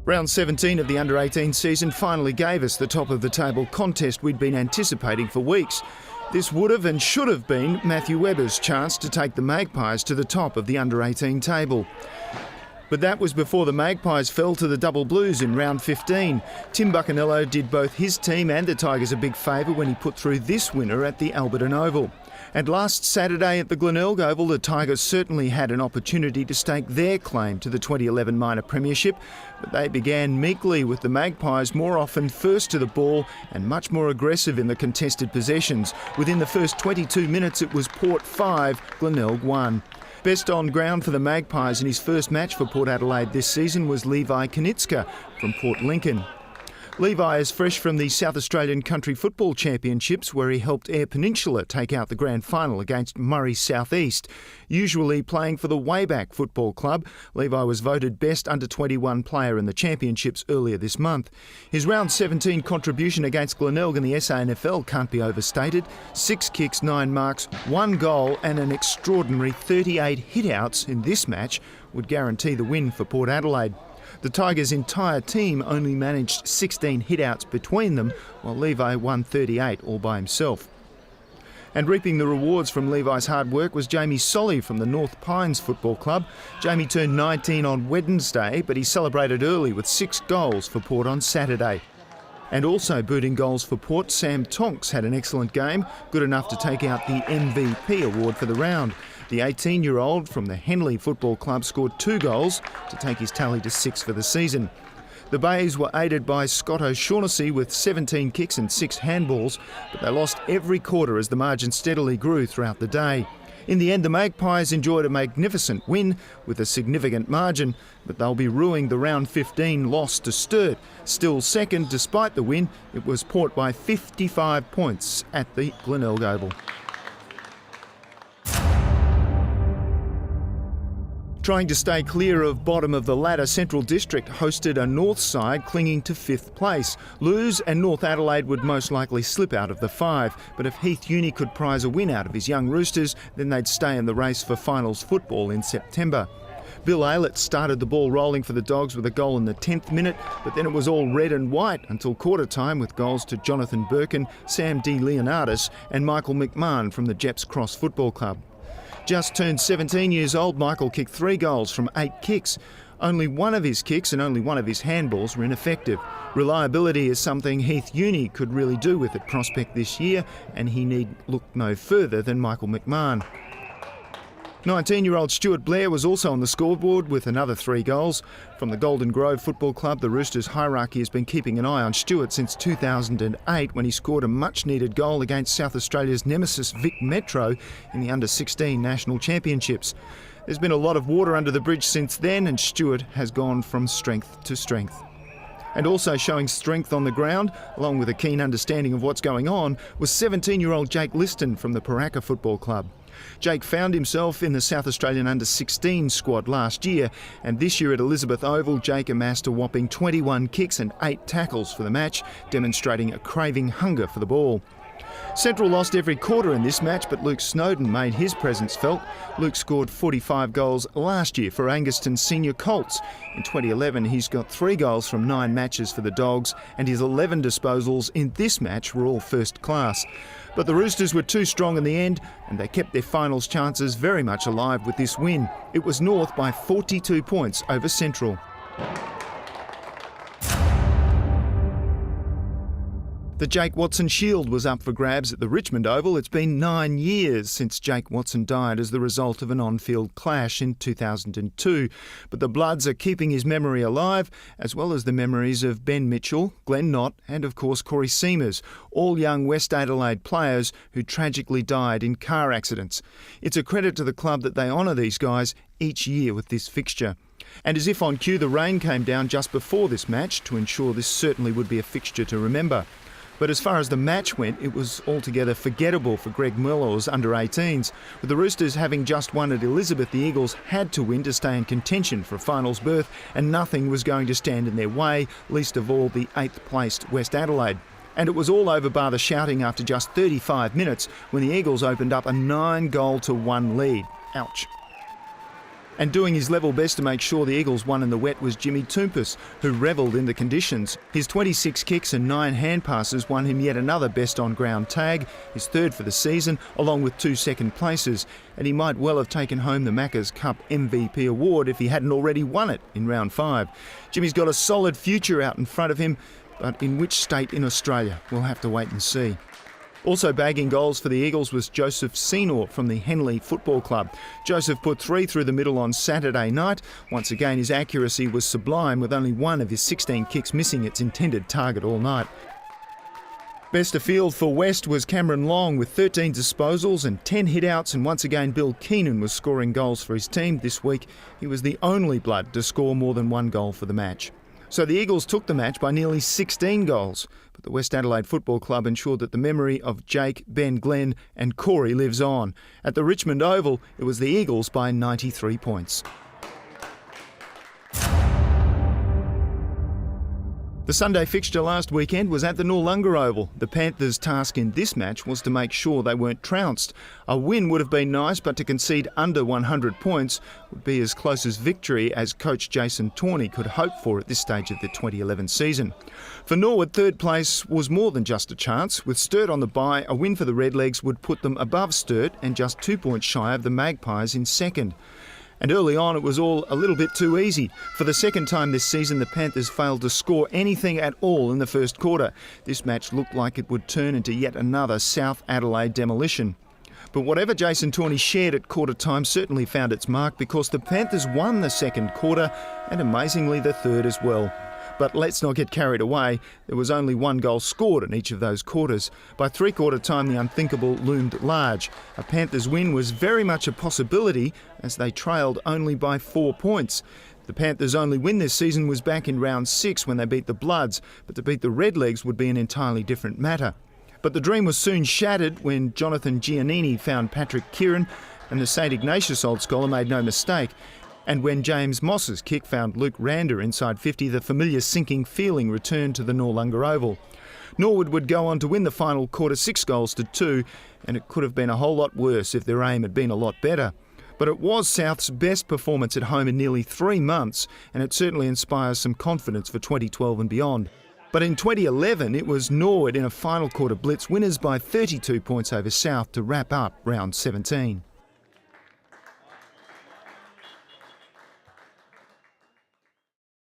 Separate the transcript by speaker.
Speaker 1: Round 17 of the under-18 season finally gave us the top-of-the-table contest we'd been anticipating for weeks. This would have and should have been Matthew Webber's chance to take the Magpies to the top of the under-18 table. But that was before the Magpies fell to the Double Blues in round 15. Tim Buccanello did both his team and the Tigers a big favour when he put through this winner at the Alberton Oval. And last Saturday at the Glenelg Oval, the Tigers certainly had an opportunity to stake their claim to the 2011 minor premiership, but they began meekly, with the Magpies more often first to the ball and much more aggressive in the contested possessions. Within the first 22 minutes it was Port 5, Glenelg 1. Best on ground for the Magpies in his first match for Port Adelaide this season was Levi Konitska from Port Lincoln. Levi is fresh from the South Australian Country Football Championships, where he helped Eyre Peninsula take out the grand final against Murray South East. Usually playing for the Wayback Football Club, Levi was voted best under-21 player in the championships earlier this month. His round 17 contribution against Glenelg in the SANFL can't be overstated. 6 kicks, 9 marks, 1 goal and an extraordinary 38 hit-outs in this match would guarantee the win for Port Adelaide. The Tigers' entire team only managed 16 hit-outs between them, while Levi won 38 all by himself. And reaping the rewards from Levi's hard work was Jamie Solly from the North Pines Football Club. Jamie turned 19 on Wednesday, but he celebrated early with 6 goals for Port on Saturday. And also booting goals for Port, Sam Tonks had an excellent game, good enough to take out the MVP award for the round. The 18-year-old from the Henley Football Club scored 2 goals to take his tally to 6 for the season. The Bays were aided by Scott O'Shaughnessy with 17 kicks and 6 handballs, but they lost every quarter as the margin steadily grew throughout the day. In the end, the Magpies enjoyed a magnificent win with a significant margin, but they'll be rueing the round 15 loss to Sturt. Still second despite the win, it was Port by 55 points at the Glenelg Oval. Trying to stay clear of bottom of the ladder, Central District hosted a North side clinging to 5th place. Lose and North Adelaide would most likely slip out of the 5, but if Heath Uni could prize a win out of his young Roosters, then they'd stay in the race for finals football in September. Bill Aylett started the ball rolling for the Dogs with a goal in the 10th minute, but then it was all red and white until quarter time with goals to Jonathan Birkin, Sam D. Leonardis and Michael McMahon from the Jeps Cross Football Club. Just turned 17 years old, Michael kicked 3 goals from 8 kicks. Only one of his kicks and only one of his handballs were ineffective. Reliability is something Heath Uni could really do with at Prospect this year, and he need look no further than Michael McMahon. 19-year-old Stuart Blair was also on the scoreboard with another 3 goals. From the Golden Grove Football Club, the Roosters hierarchy has been keeping an eye on Stuart since 2008, when he scored a much-needed goal against South Australia's nemesis Vic Metro in the Under-16 National Championships. There's been a lot of water under the bridge since then, and Stuart has gone from strength to strength. And also showing strength on the ground, along with a keen understanding of what's going on, was 17-year-old Jake Liston from the Paraka Football Club. Jake found himself in the South Australian Under-16 squad last year, and this year at Elizabeth Oval, Jake amassed a whopping 21 kicks and 8 tackles for the match, demonstrating a craving hunger for the ball. Central lost every quarter in this match, but Luke Snowden made his presence felt. Luke scored 45 goals last year for Anguston Senior Colts. In 2011, he's got 3 goals from 9 matches for the Dogs, and his 11 disposals in this match were all first class. But the Roosters were too strong in the end, and they kept their finals chances very much alive with this win. It was North by 42 points over Central. The Jake Watson Shield was up for grabs at the Richmond Oval. It's been 9 years since Jake Watson died as the result of an on-field clash in 2002. But the Bloods are keeping his memory alive, as well as the memories of Ben Mitchell, Glenn Knott and, of course, Corey Seamers, all young West Adelaide players who tragically died in car accidents. It's a credit to the club that they honour these guys each year with this fixture. And as if on cue, the rain came down just before this match to ensure this certainly would be a fixture to remember. But as far as the match went, it was altogether forgettable for Greg Mellor's under-18s. With the Roosters having just won at Elizabeth, the Eagles had to win to stay in contention for a finals berth, and nothing was going to stand in their way, least of all the 8th-placed West Adelaide. And it was all over bar the shouting after just 35 minutes when the Eagles opened up a 9-goal-to-1 lead. Ouch. And doing his level best to make sure the Eagles won in the wet was Jimmy Toumpas, who revelled in the conditions. His 26 kicks and 9 hand passes won him yet another best on ground tag, his third for the season, along with 2 second places. And he might well have taken home the Macca's Cup MVP award if he hadn't already won it in round 5. Jimmy's got a solid future out in front of him, but in which state in Australia? We'll have to wait and see. Also bagging goals for the Eagles was Joseph Senior from the Henley Football Club. Joseph put 3 through the middle on Saturday night. Once again, his accuracy was sublime, with only 1 of his 16 kicks missing its intended target all night. Best of field for West was Cameron Long with 13 disposals and 10 hit-outs, and once again Bill Keenan was scoring goals for his team this week. He was the only blood to score more than 1 goal for the match. So the Eagles took the match by nearly 16 goals, but the West Adelaide Football Club ensured that the memory of Jake, Ben, Glenn and Corey lives on. At the Richmond Oval, it was the Eagles by 93 points. The Sunday fixture last weekend was at the Noarlunga Oval. The Panthers' task in this match was to make sure they weren't trounced. A win would have been nice, but to concede under 100 points would be as close as victory as coach Jason Tawney could hope for at this stage of the 2011 season. For Norwood, third place was more than just a chance. With Sturt on the bye, a win for the Redlegs would put them above Sturt and just 2 points shy of the Magpies in second. And early on, it was all a little bit too easy. For the second time this season, the Panthers failed to score anything at all in the first quarter. This match looked like it would turn into yet another South Adelaide demolition. But whatever Jason Tawney shared at quarter time certainly found its mark, because the Panthers won the second quarter and amazingly the third as well. But let's not get carried away. There was only 1 goal scored in each of those quarters. By three-quarter time, the unthinkable loomed large. A Panthers win was very much a possibility, as they trailed only by 4 points. The Panthers' only win this season was back in round 6 when they beat the Bloods, but to beat the Redlegs would be an entirely different matter. But the dream was soon shattered when Jonathan Giannini found Patrick Kieran, and the St Ignatius Old Scholar made no mistake. And when James Moss's kick found Luke Rander inside 50, the familiar sinking feeling returned to the Noarlunga Oval. Norwood would go on to win the final quarter 6 goals to 2, and it could have been a whole lot worse if their aim had been a lot better. But it was South's best performance at home in nearly 3 months, and it certainly inspires some confidence for 2012 and beyond. But in 2011, it was Norwood in a final quarter blitz, winners by 32 points over South to wrap up round 17.